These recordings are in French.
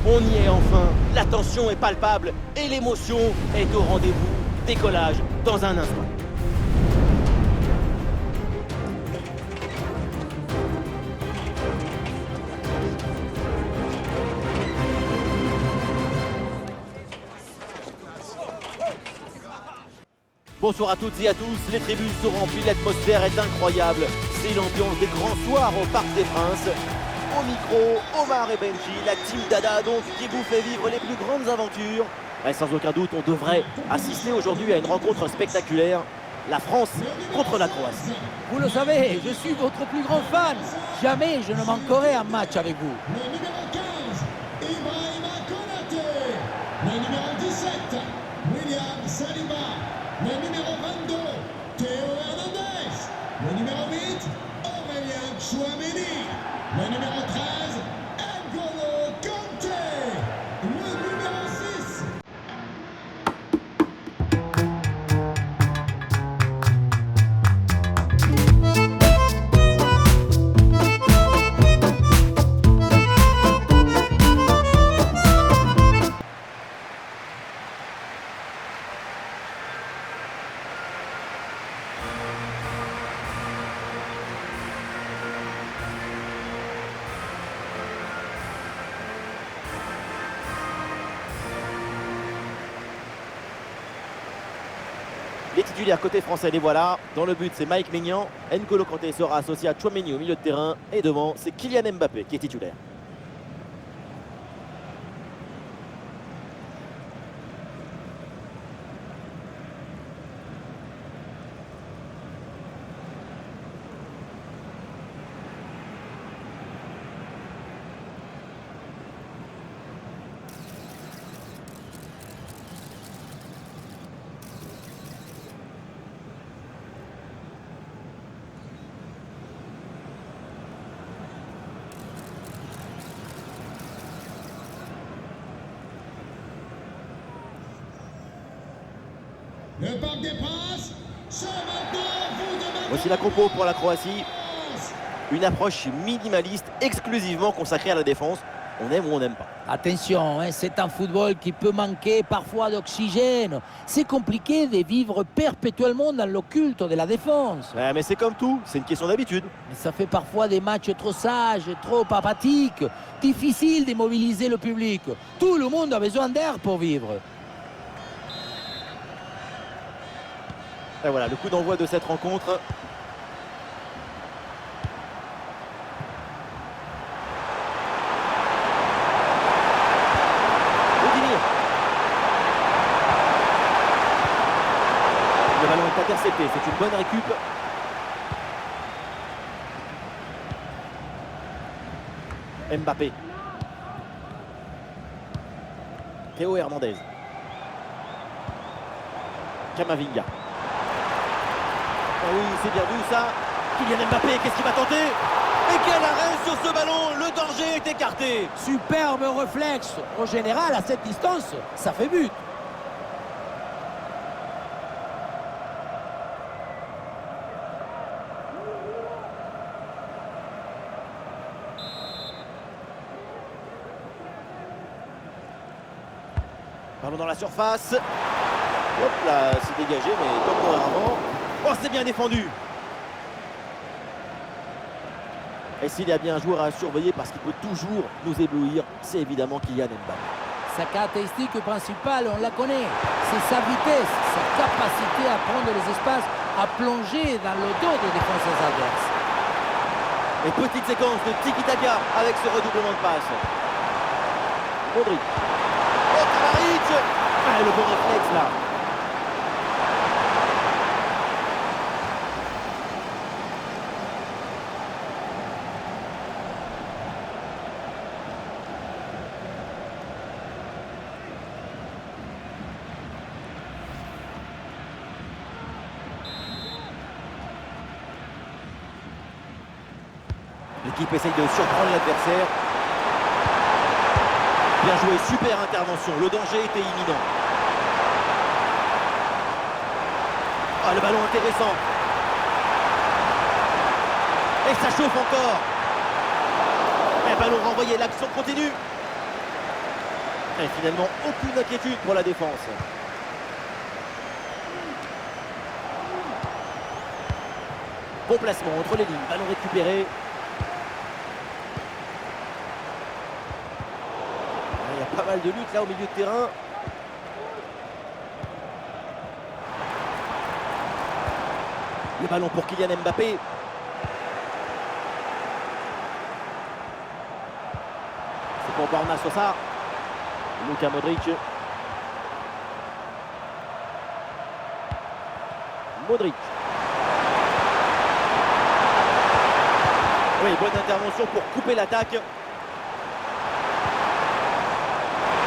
On y est enfin, la tension est palpable et l'émotion est au rendez-vous. Décollage dans un instant. Bonsoir à toutes et à tous, les tribunes sont remplies, l'atmosphère est incroyable. C'est l'ambiance des grands soirs au Parc des Princes. Au micro, Omar et Benji, la team Dada donc qui vous fait vivre les plus grandes aventures. Et sans aucun doute, on devrait assister aujourd'hui à une rencontre spectaculaire. La France contre la Croatie. Vous le savez, je suis votre plus grand fan. Jamais je ne manquerai un match avec vous. Le numéro 15, Ibrahima Konaté. Le numéro 17, William Saliba. Le numéro 22, Théo Hernandez. Le numéro 8, Aurélien Chouameni. Le numéro 13, N'Golo Kanté. Le numéro 6. Les titulaires côté français, les voilà. Dans le but, c'est Mike Maignan. N'Golo Kanté sera associé à Chouameni au milieu de terrain. Et devant, c'est Kylian Mbappé qui est titulaire. Le Parc des Princes, c'est maintenant vous de mettre. Voici la compo pour la Croatie. Une approche minimaliste, exclusivement consacrée à la défense. On aime ou on n'aime pas. Attention, hein, c'est un football qui peut manquer parfois d'oxygène. C'est compliqué de vivre perpétuellement dans l'occulte de la défense. Ouais, mais c'est comme tout, c'est une question d'habitude. Mais ça fait parfois des matchs trop sages, trop apathiques. Difficile de mobiliser le public. Tout le monde a besoin d'air pour vivre. Et voilà, le coup d'envoi de cette rencontre. Odilir. Le ballon est intercepté, c'est une bonne récup. Mbappé. Théo Hernandez. Camavinga. Ah oui, c'est bien vu ça. Kylian Mbappé, qu'est-ce qu'il va tenter? Et quel arrêt sur ce ballon! Le danger est écarté. Superbe réflexe. En général, à cette distance, ça fait but. Ballon dans la surface. Hop là, c'est dégagé, mais comme auparavant. Oh, c'est bien défendu. Et s'il y a bien un joueur à surveiller parce qu'il peut toujours nous éblouir, c'est évidemment Kylian Mbappé. Sa caractéristique principale, on la connaît. C'est sa vitesse, sa capacité à prendre les espaces, à plonger dans le dos des défenseurs adverses. Et petite séquence de tiki-taka avec ce redoublement de passe. Modric. Oh, Kramaric. Ah, le bon réflexe là. L'équipe essaye de surprendre l'adversaire. Bien joué, super intervention. Le danger était imminent. Ah, le ballon intéressant. Et ça chauffe encore. Un ballon renvoyé, l'action continue. Et finalement, aucune inquiétude pour la défense. Bon placement entre les lignes, ballon récupéré. Il y a pas mal de lutte là au milieu de terrain. Le ballon pour Kylian Mbappé. C'est pour Borna Sosa. Luka Modric. Modric. Oui, bonne intervention pour couper l'attaque.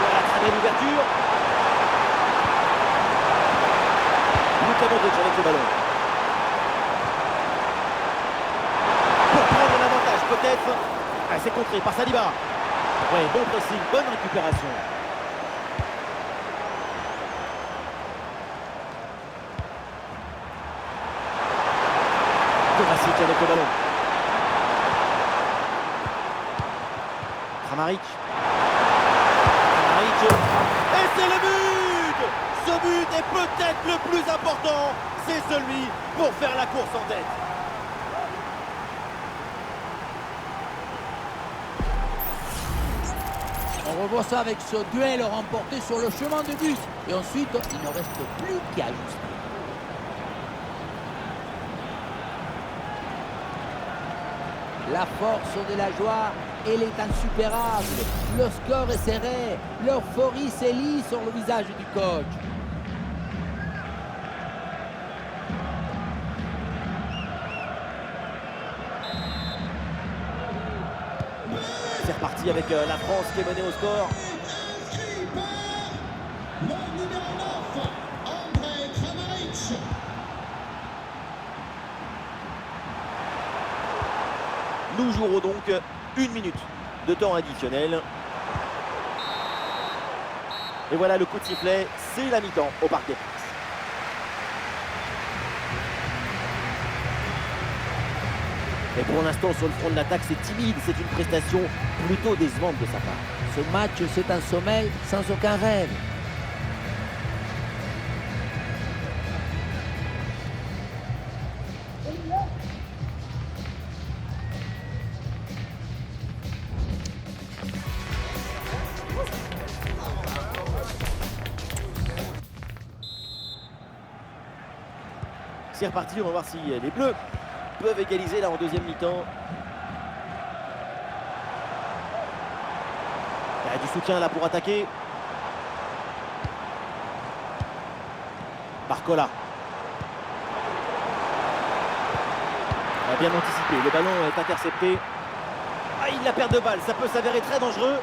Voilà, très belle ouverture. Luka Modric avec le ballon. Pour prendre l'avantage peut-être. Ah, c'est contré par Saliba. Oui, bon pressing, bonne récupération. Kovacic avec le ballon. Kramaric. Et c'est le but! Ce but est peut-être le plus important. C'est celui pour faire la course en tête. On revoit ça avec ce duel remporté sur le chemin de but. Et ensuite, il ne reste plus qu'à ajuster. La force de la joie, elle est insuperable. Le score est serré. L'euphorie s'élit sur le visage du coach. C'est reparti avec la France qui est menée au score. Inscrit par le numéro 9, André Kramaric. Nous jouerons donc 1 minute de temps additionnel. Et voilà le coup de sifflet, c'est la mi-temps au Parc des Princes. Et pour l'instant, sur le front de l'attaque, c'est timide, c'est une prestation plutôt décevante de sa part. Ce match, c'est un sommeil sans aucun rêve. C'est reparti, on va voir si les Bleus peuvent égaliser là en deuxième mi-temps. Il y a du soutien là pour attaquer. Barcola. Il a bien anticipé, le ballon est intercepté. Ah, il la perd de balle, ça peut s'avérer très dangereux.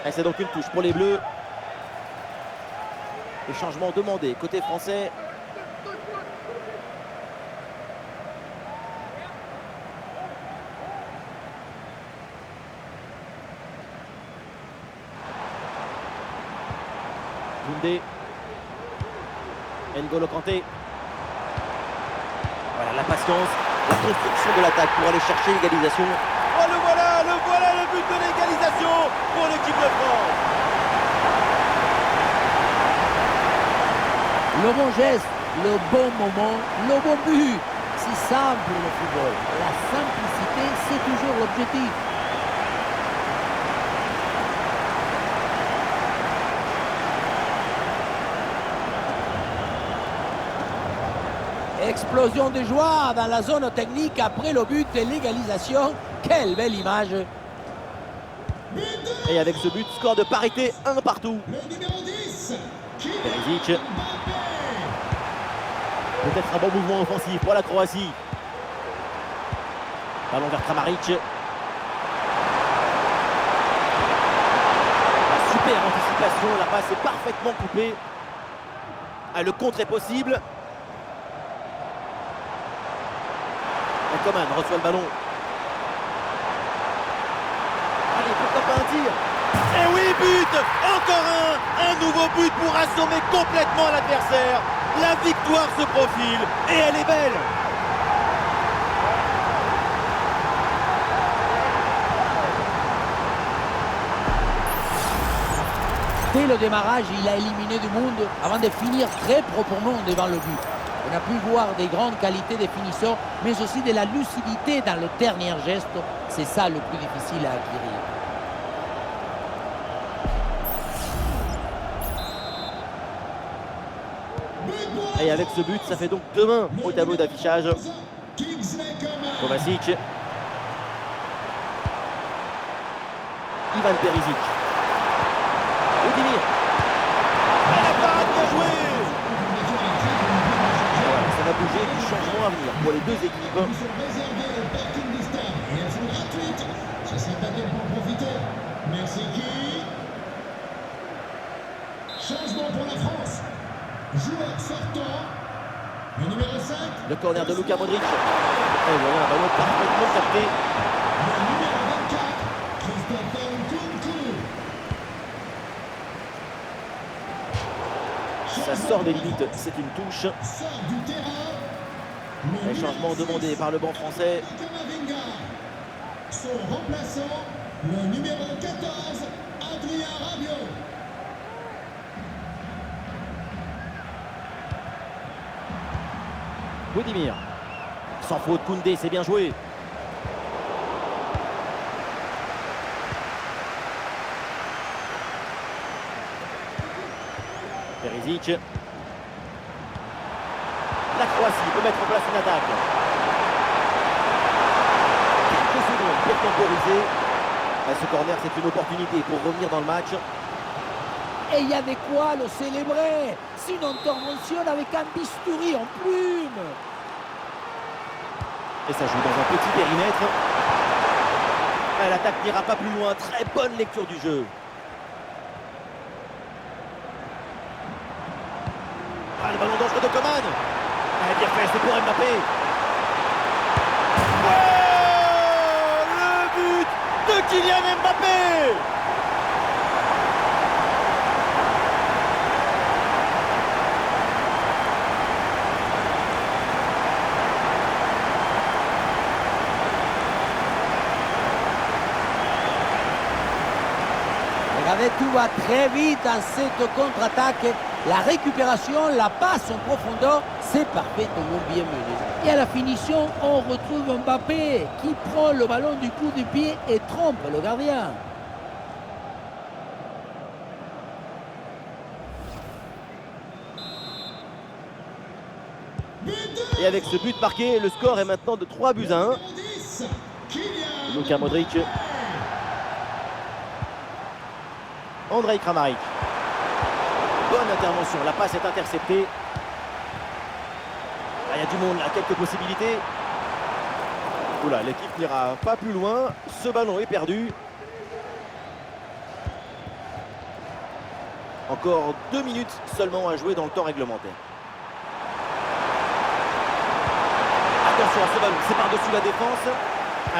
Et c'est donc une touche pour les Bleus. Le changement demandé côté français. Koundé. N'Golo Kanté. Voilà la patience, la construction de l'attaque pour aller chercher l'égalisation. Oh, le voilà le but de l'égalisation pour l'équipe de France. Le bon geste, le bon moment, le bon but. C'est simple le football. La simplicité, c'est toujours l'objectif. Explosion de joie dans la zone technique après le but de l'égalisation. Quelle belle image! Et avec ce but, score de parité, 1 partout. Le numéro 10, Perisic. Kylian Peut-être un bon mouvement offensif pour la Croatie. Ballon vers Kramaric. La super anticipation, la passe est parfaitement coupée. Ah, le contre est possible. Et Coman reçoit le ballon. Allez, pourquoi pas un tir? Et oui, but! Encore un nouveau but pour assommer complètement l'adversaire. La victoire se profile et elle est belle. Dès le démarrage, il a éliminé du monde avant de finir très proprement devant le but. On a pu voir des grandes qualités de finisseurs, mais aussi de la lucidité dans le dernier geste. C'est ça le plus difficile à acquérir. Et avec ce but, ça fait donc 2-1 au tableau d'affichage. Kovacic. Ivan Perisic. Budimir. La parade bien jouée. Voilà, ça va bouger du changement à venir pour les deux équipes. Changement pour la France. Joueur sortant. Le numéro 5. Le corner de Luka Modric. Et voilà, un ballon parfaitement capté. Le numéro 24. Christopher Nkunku. Ça sort des limites, c'est une touche. Sort du terrain. Un changement demandé par le banc français. Kamavinga. Son remplaçant, le numéro 14, Adrien Rabiot. Budimir. Sans faute, Koundé, c'est bien joué. Perisic. La Croatie peut mettre en place une attaque. Quelques secondes pour temporiser. Ce corner, c'est une opportunité pour revenir dans le match. Et il y a de quoi le célébrer. C'est une intervention avec un bistouri en plume. Et ça joue dans un petit périmètre. L'attaque n'ira pas plus loin. Très bonne lecture du jeu. Le ballon dangereux de Coman. Bien fait, c'est pour Mbappé. Oh, le but de Kylian Mbappé. Regardez, tout va très vite dans cette contre-attaque. La récupération, la passe en profondeur, c'est parfaitement bien mené. Et à la finition, on retrouve Mbappé qui prend le ballon du coup du pied et trompe le gardien. Et avec ce but marqué, le score est maintenant de 3-1. Luka Modric. Andrej Kramaric. Bonne intervention, la passe est interceptée. Il y a du monde là, quelques possibilités. Oula, l'équipe n'ira pas plus loin. Ce ballon est perdu. Encore 2 minutes seulement à jouer dans le temps réglementaire. Attention à ce ballon, c'est par-dessus la défense.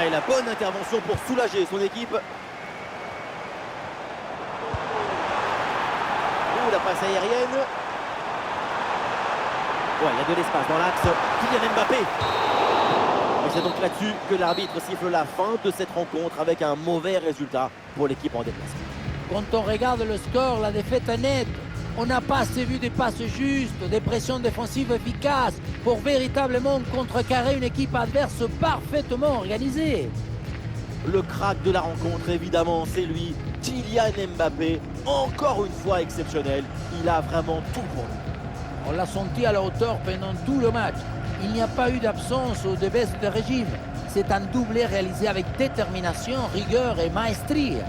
Et la bonne intervention pour soulager son équipe. La passe aérienne. Ouais, il y a de l'espace dans l'axe. Kylian Mbappé. Et c'est donc là-dessus que l'arbitre siffle la fin de cette rencontre avec un mauvais résultat pour l'équipe en déplacement. Quand on regarde le score, la défaite est nette. On n'a pas assez vu des passes justes, des pressions défensives efficaces pour véritablement contrecarrer une équipe adverse parfaitement organisée. Le crack de la rencontre, évidemment, c'est lui, Kylian Mbappé, encore une fois exceptionnel. Il a vraiment tout pour lui. On l'a senti à la hauteur pendant tout le match. Il n'y a pas eu d'absence ou de baisse de régime. C'est un doublé réalisé avec détermination, rigueur et maestria.